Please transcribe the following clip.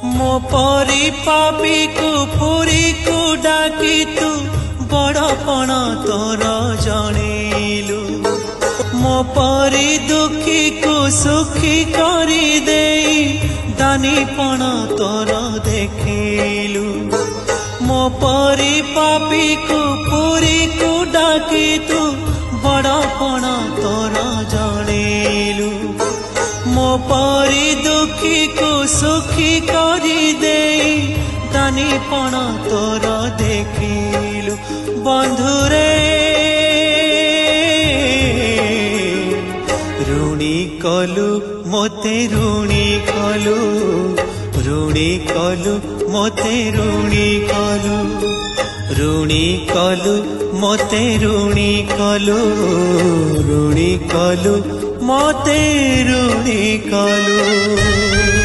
मो परी पापी को पुरी को डाकी तू बड़पण तोर जणेलु मो परी दुखी को सुखी करी दे दानीपण तोर देखिलु मो परी पापी को पुरी को डाकी तू बड़पण तोर जणेलु मो परी दुखी को सुखी करी दे दानीपण तोर देखिलु बंधुरे ऋणी कलु मोते ऋणी कलु ऋणी कलु मोते ऋणी कलु ऋणी कलु मोते ऋणी कलु ऋणी कलु मोते ऋणी कलु।